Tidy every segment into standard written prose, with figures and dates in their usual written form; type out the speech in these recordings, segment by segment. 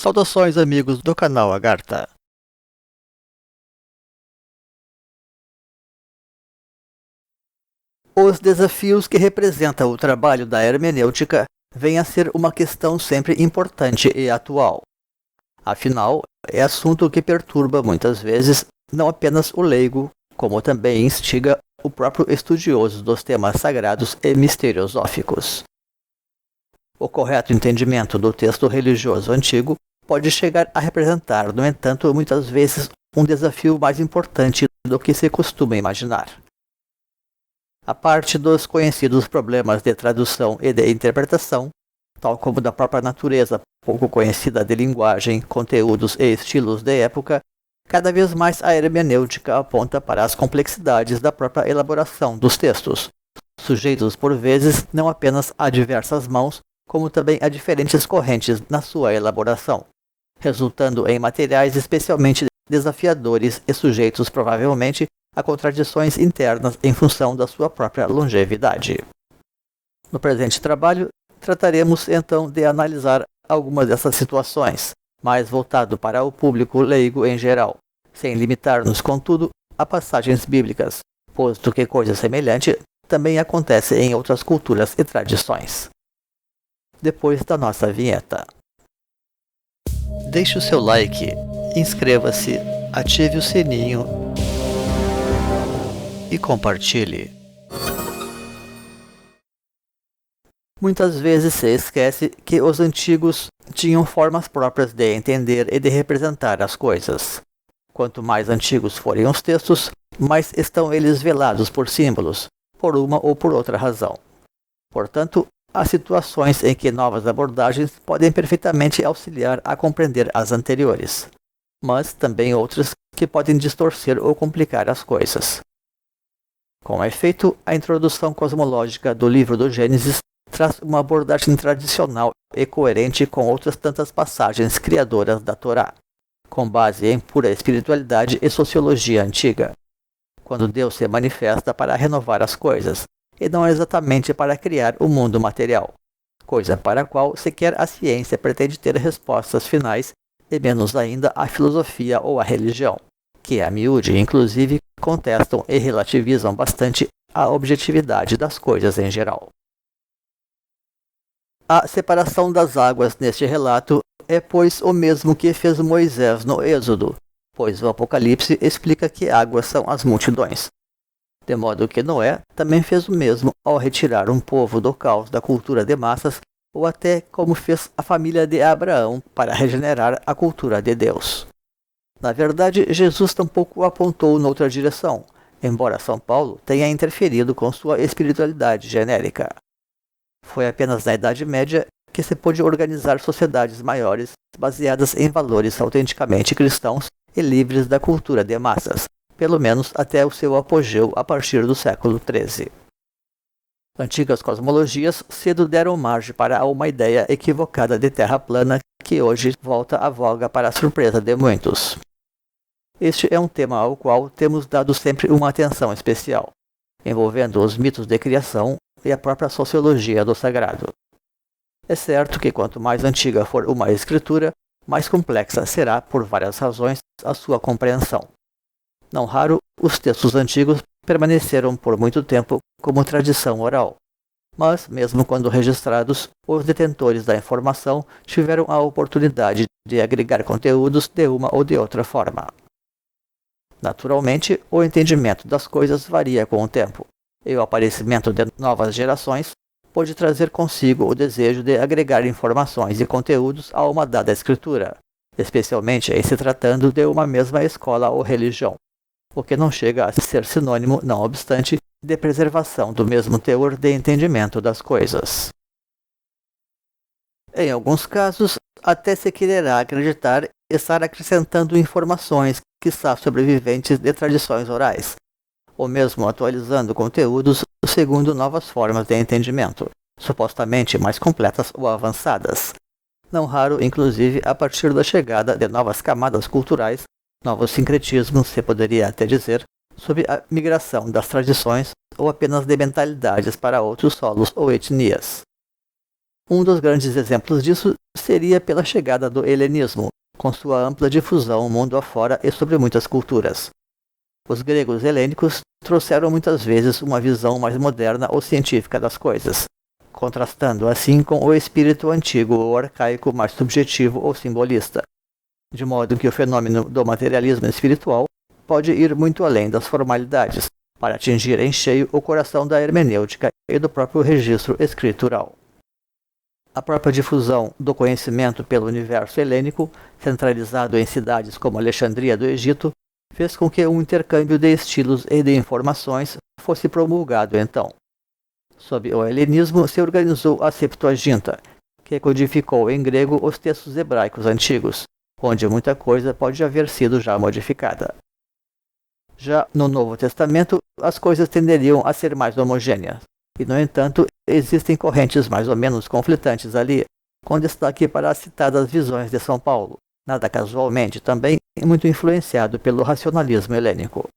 Saudações, amigos do canal Agartha. Os desafios que representa o trabalho da hermenêutica vêm a ser uma questão sempre importante e atual. Afinal, é assunto que perturba muitas vezes não apenas o leigo, como também instiga o próprio estudioso dos temas sagrados e misteriosóficos. O correto entendimento do texto religioso antigo pode chegar a representar, no entanto, muitas vezes um desafio mais importante do que se costuma imaginar. A parte dos conhecidos problemas de tradução e de interpretação, tal como da própria natureza pouco conhecida de linguagem, conteúdos e estilos de época, cada vez mais a hermenêutica aponta para as complexidades da própria elaboração dos textos, sujeitos por vezes não apenas a diversas mãos, como também a diferentes correntes na sua elaboração, resultando em materiais especialmente desafiadores e sujeitos provavelmente a contradições internas em função da sua própria longevidade. No presente trabalho, trataremos então de analisar algumas dessas situações, mais voltado para o público leigo em geral, sem limitar-nos, contudo, a passagens bíblicas, posto que coisa semelhante também acontece em outras culturas e tradições. Depois da nossa vinheta. Deixe o seu like, inscreva-se, ative o sininho e compartilhe. Muitas vezes se esquece que os antigos tinham formas próprias de entender e de representar as coisas. Quanto mais antigos forem os textos, mais estão eles velados por símbolos, por uma ou por outra razão. Portanto, há situações em que novas abordagens podem perfeitamente auxiliar a compreender as anteriores, mas também outras que podem distorcer ou complicar as coisas. Com efeito, a introdução cosmológica do livro do Gênesis traz uma abordagem tradicional e coerente com outras tantas passagens criadoras da Torá, com base em pura espiritualidade e sociologia antiga, quando Deus se manifesta para renovar as coisas, e não exatamente para criar o mundo material, coisa para a qual sequer a ciência pretende ter respostas finais, e menos ainda a filosofia ou a religião, que a miúde, inclusive, contestam e relativizam bastante a objetividade das coisas em geral. A separação das águas neste relato é, pois, o mesmo que fez Moisés no Êxodo, pois o Apocalipse explica que águas são as multidões. De modo que Noé também fez o mesmo ao retirar um povo do caos da cultura de massas, ou até como fez a família de Abraão para regenerar a cultura de Deus. Na verdade, Jesus tampouco apontou noutra direção, embora São Paulo tenha interferido com sua espiritualidade genérica. Foi apenas na Idade Média que se pôde organizar sociedades maiores baseadas em valores autenticamente cristãos e livres da cultura de massas, pelo menos até o seu apogeu a partir do século XIII. Antigas cosmologias cedo deram margem para uma ideia equivocada de terra plana que hoje volta à voga para a surpresa de muitos. Este é um tema ao qual temos dado sempre uma atenção especial, envolvendo os mitos de criação e a própria sociologia do sagrado. É certo que quanto mais antiga for uma escritura, mais complexa será, por várias razões, a sua compreensão. Não raro, os textos antigos permaneceram por muito tempo como tradição oral, mas, mesmo quando registrados, os detentores da informação tiveram a oportunidade de agregar conteúdos de uma ou de outra forma. Naturalmente, o entendimento das coisas varia com o tempo, e o aparecimento de novas gerações pode trazer consigo o desejo de agregar informações e conteúdos a uma dada escritura, especialmente em se tratando de uma mesma escola ou religião, o que não chega a ser sinônimo, não obstante, de preservação do mesmo teor de entendimento das coisas. Em alguns casos, até se quererá acreditar estar acrescentando informações quiçá sobreviventes de tradições orais, ou mesmo atualizando conteúdos segundo novas formas de entendimento, supostamente mais completas ou avançadas, não raro inclusive a partir da chegada de novas camadas culturais, novos sincretismos, se poderia até dizer, sob a migração das tradições ou apenas de mentalidades para outros solos ou etnias. Um dos grandes exemplos disso seria pela chegada do helenismo, com sua ampla difusão mundo afora e sobre muitas culturas. Os gregos helênicos trouxeram muitas vezes uma visão mais moderna ou científica das coisas, contrastando assim com o espírito antigo ou arcaico mais subjetivo ou simbolista, de modo que o fenômeno do materialismo espiritual pode ir muito além das formalidades, para atingir em cheio o coração da hermenêutica e do próprio registro escritural. A própria difusão do conhecimento pelo universo helênico, centralizado em cidades como Alexandria do Egito, fez com que um intercâmbio de estilos e de informações fosse promulgado então. Sob o helenismo se organizou a Septuaginta, que codificou em grego os textos hebraicos antigos, onde muita coisa pode haver sido já modificada. Já no Novo Testamento, as coisas tenderiam a ser mais homogêneas, e no entanto, existem correntes mais ou menos conflitantes ali, com destaque para as citadas visões de São Paulo, nada casualmente também muito influenciado pelo racionalismo helênico.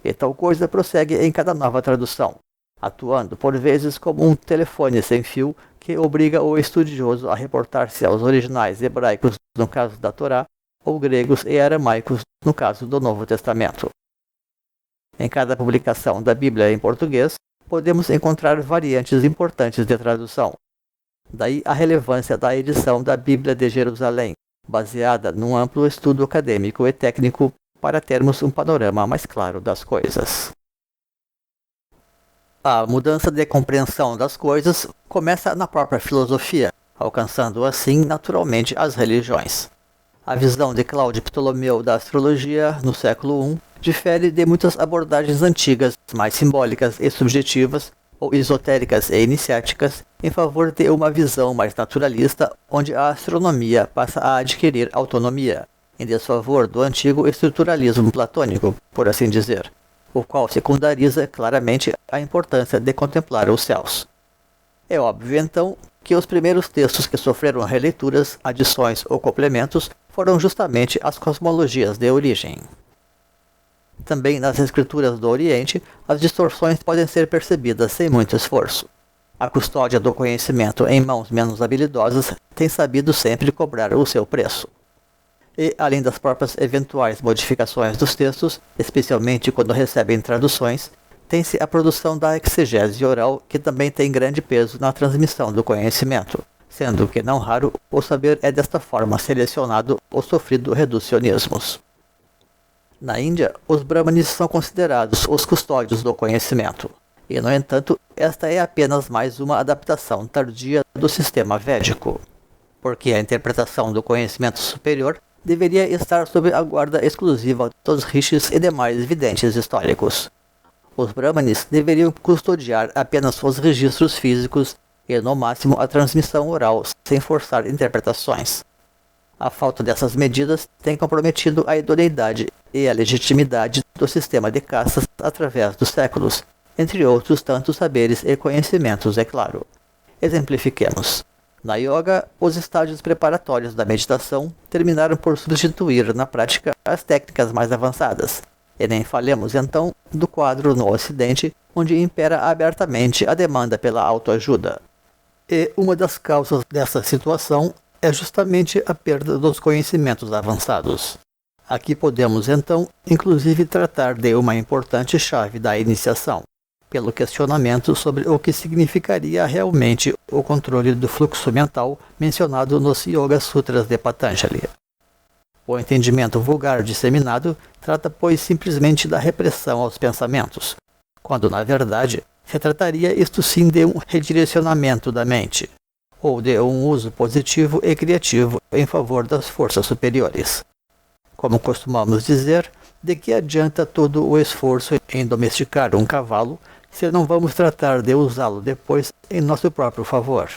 E tal coisa prossegue em cada nova tradução, atuando por vezes como um telefone sem fio que obriga o estudioso a reportar-se aos originais hebraicos no caso da Torá, ou gregos e aramaicos no caso do Novo Testamento. Em cada publicação da Bíblia em português, podemos encontrar variantes importantes de tradução. Daí a relevância da edição da Bíblia de Jerusalém, baseada num amplo estudo acadêmico e técnico para termos um panorama mais claro das coisas. A mudança de compreensão das coisas começa na própria filosofia, alcançando assim naturalmente as religiões. A visão de Cláudio Ptolomeu da astrologia, no século I, difere de muitas abordagens antigas, mais simbólicas e subjetivas, ou esotéricas e iniciáticas, em favor de uma visão mais naturalista, onde a astronomia passa a adquirir autonomia, em desfavor do antigo estruturalismo platônico, por assim dizer, o qual secundariza claramente a importância de contemplar os céus. É óbvio, então, que os primeiros textos que sofreram releituras, adições ou complementos foram justamente as cosmologias de origem. Também nas escrituras do Oriente, as distorções podem ser percebidas sem muito esforço. A custódia do conhecimento em mãos menos habilidosas tem sabido sempre cobrar o seu preço. E, além das próprias eventuais modificações dos textos, especialmente quando recebem traduções, tem-se a produção da exegese oral, que também tem grande peso na transmissão do conhecimento, sendo que, não raro, o saber é desta forma selecionado ou sofrido reducionismos. Na Índia, os Brahmanes são considerados os custódios do conhecimento, e, no entanto, esta é apenas mais uma adaptação tardia do sistema védico, porque a interpretação do conhecimento superior deveria estar sob a guarda exclusiva dos rishis e demais videntes históricos. Os Brahmanes deveriam custodiar apenas os registros físicos e, no máximo, a transmissão oral, sem forçar interpretações. A falta dessas medidas tem comprometido a idoneidade e a legitimidade do sistema de castas através dos séculos, entre outros tantos saberes e conhecimentos, é claro. Exemplifiquemos. Na yoga, os estágios preparatórios da meditação terminaram por substituir na prática as técnicas mais avançadas. E nem falemos então do quadro no Ocidente, onde impera abertamente a demanda pela autoajuda. E uma das causas dessa situação é justamente a perda dos conhecimentos avançados. Aqui podemos então, inclusive, tratar de uma importante chave da iniciação, pelo questionamento sobre o que significaria realmente o controle do fluxo mental mencionado nos Yoga Sutras de Patanjali. O entendimento vulgar disseminado trata, pois, simplesmente da repressão aos pensamentos, quando, na verdade, se trataria isto sim de um redirecionamento da mente, ou de um uso positivo e criativo em favor das forças superiores. Como costumamos dizer, de que adianta todo o esforço em domesticar um cavalo se não vamos tratar de usá-lo depois em nosso próprio favor?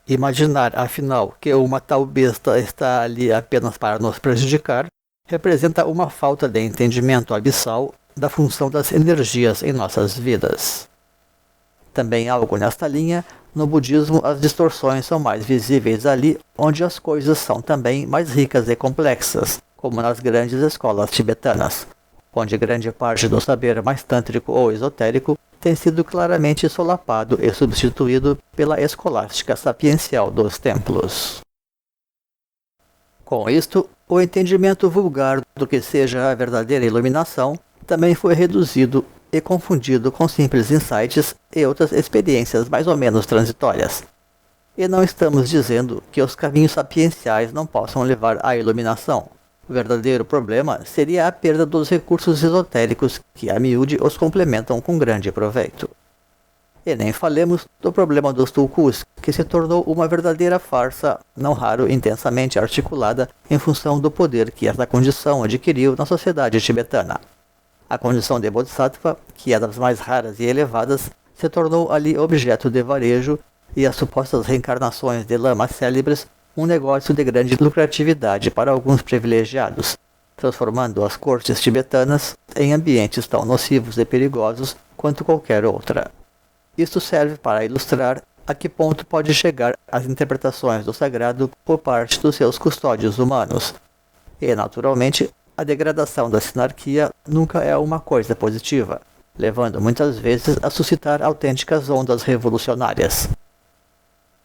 Imaginar, afinal, que uma tal besta está ali apenas para nos prejudicar, representa uma falta de entendimento abissal da função das energias em nossas vidas. Também algo nesta linha, no budismo as distorções são mais visíveis ali onde as coisas são também mais ricas e complexas, como nas grandes escolas tibetanas, onde grande parte do saber mais tântrico ou esotérico tem sido claramente solapado e substituído pela escolástica sapiencial dos templos. Com isto, o entendimento vulgar do que seja a verdadeira iluminação também foi reduzido e confundido com simples insights e outras experiências mais ou menos transitórias. E não estamos dizendo que os caminhos sapienciais não possam levar à iluminação. O verdadeiro problema seria a perda dos recursos esotéricos que a miúde os complementam com grande proveito. E nem falemos do problema dos tulkus, que se tornou uma verdadeira farsa, não raro intensamente articulada em função do poder que essa condição adquiriu na sociedade tibetana. A condição de Bodhisattva, que é das mais raras e elevadas, se tornou ali objeto de varejo e as supostas reencarnações de lamas célebres um negócio de grande lucratividade para alguns privilegiados, transformando as cortes tibetanas em ambientes tão nocivos e perigosos quanto qualquer outra. Isto serve para ilustrar a que ponto pode chegar as interpretações do sagrado por parte dos seus custódios humanos. E, naturalmente, a degradação da sinarquia nunca é uma coisa positiva, levando muitas vezes a suscitar autênticas ondas revolucionárias.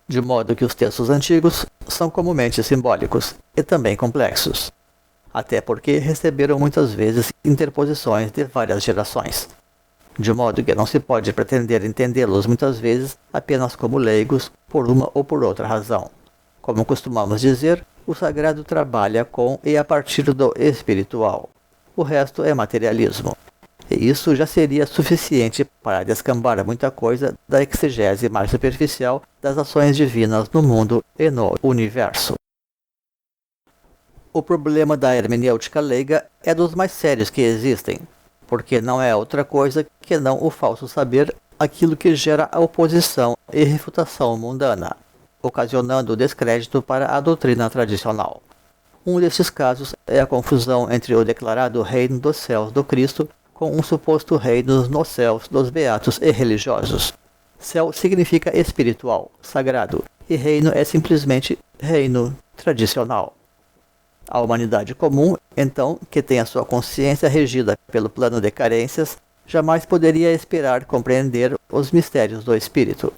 De modo que os textos antigos são comumente simbólicos e também complexos, até porque receberam muitas vezes interposições de várias gerações, de modo que não se pode pretender entendê-los muitas vezes apenas como leigos por uma ou por outra razão. Como costumamos dizer, o sagrado trabalha com e a partir do espiritual. O resto é materialismo. E isso já seria suficiente para descambar muita coisa da exegese mais superficial das ações divinas no mundo e no universo. O problema da hermenêutica leiga é dos mais sérios que existem, porque não é outra coisa que não o falso saber aquilo que gera a oposição e refutação mundana, ocasionando descrédito para a doutrina tradicional. Um desses casos é a confusão entre o declarado reino dos céus do Cristo com um suposto reino nos céus dos beatos e religiosos. Céu significa espiritual, sagrado, e reino é simplesmente reino tradicional. A humanidade comum, então, que tem a sua consciência regida pelo plano de carências, jamais poderia esperar compreender os mistérios do espírito.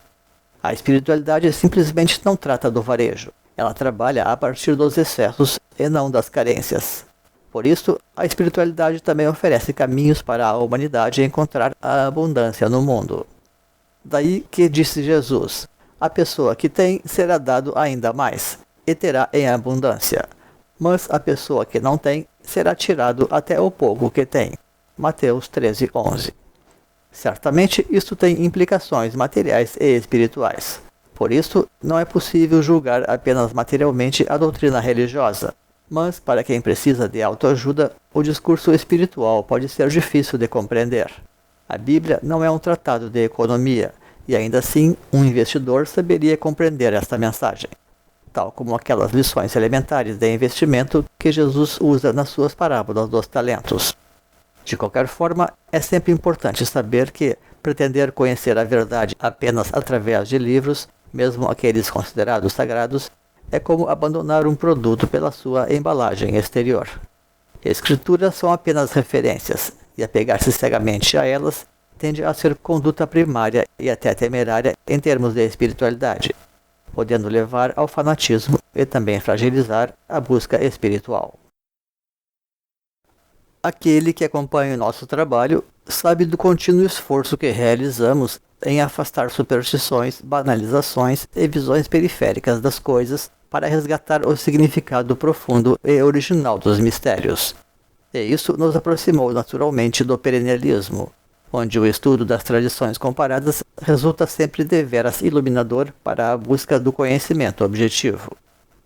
A espiritualidade simplesmente não trata do varejo. Ela trabalha a partir dos excessos e não das carências. Por isso, a espiritualidade também oferece caminhos para a humanidade encontrar a abundância no mundo. Daí que disse Jesus: a pessoa que tem será dado ainda mais, e terá em abundância. Mas a pessoa que não tem será tirado até o pouco que tem. Mateus 13:11. Certamente isto tem implicações materiais e espirituais. Por isso, não é possível julgar apenas materialmente a doutrina religiosa. Mas, para quem precisa de autoajuda, o discurso espiritual pode ser difícil de compreender. A Bíblia não é um tratado de economia, e ainda assim, um investidor saberia compreender esta mensagem, tal como aquelas lições elementares de investimento que Jesus usa nas suas parábolas dos talentos. De qualquer forma, é sempre importante saber que pretender conhecer a verdade apenas através de livros, mesmo aqueles considerados sagrados, é como abandonar um produto pela sua embalagem exterior. Escrituras são apenas referências, e apegar-se cegamente a elas tende a ser conduta primária e até temerária em termos de espiritualidade, podendo levar ao fanatismo e também fragilizar a busca espiritual. Aquele que acompanha o nosso trabalho sabe do contínuo esforço que realizamos em afastar superstições, banalizações e visões periféricas das coisas para resgatar o significado profundo e original dos mistérios. E isso nos aproximou naturalmente do perennialismo, onde o estudo das tradições comparadas resulta sempre deveras iluminador para a busca do conhecimento objetivo.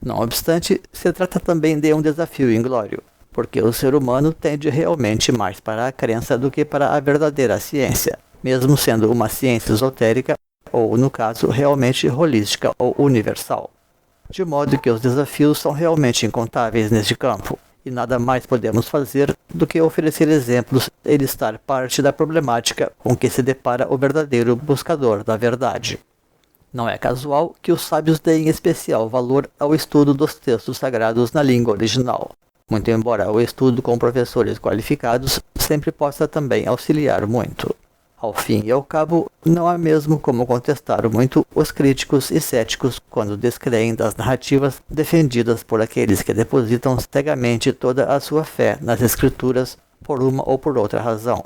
Não obstante, se trata também de um desafio inglório, porque o ser humano tende realmente mais para a crença do que para a verdadeira ciência, mesmo sendo uma ciência esotérica ou, no caso, realmente holística ou universal. De modo que os desafios são realmente incontáveis neste campo, e nada mais podemos fazer do que oferecer exemplos e listar parte da problemática com que se depara o verdadeiro buscador da verdade. Não é casual que os sábios deem especial valor ao estudo dos textos sagrados na língua original, muito embora o estudo com professores qualificados sempre possa também auxiliar muito. Ao fim e ao cabo, não há mesmo como contestar muito os críticos e céticos quando descreem das narrativas defendidas por aqueles que depositam cegamente toda a sua fé nas escrituras por uma ou por outra razão.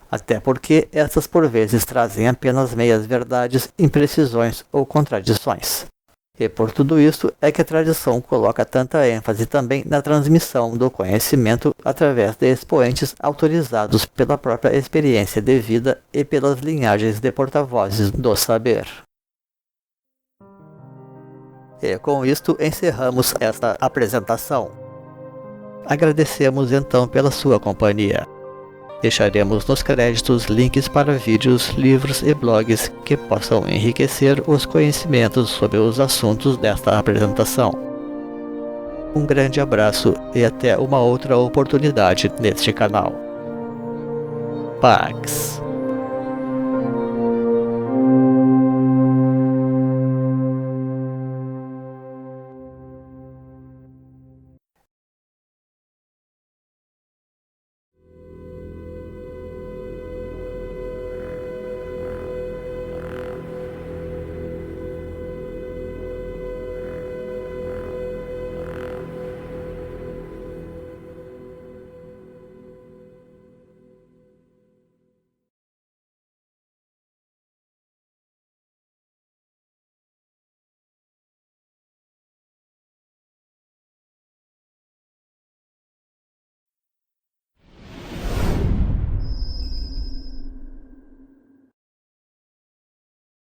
Até porque essas por vezes trazem apenas meias verdades, imprecisões ou contradições. E por tudo isso é que a tradição coloca tanta ênfase também na transmissão do conhecimento através de expoentes autorizados pela própria experiência de vida e pelas linhagens de porta-vozes do saber. E com isto encerramos esta apresentação. Agradecemos então pela sua companhia. Deixaremos nos créditos links para vídeos, livros e blogs que possam enriquecer os conhecimentos sobre os assuntos desta apresentação. Um grande abraço e até uma outra oportunidade neste canal. Pax.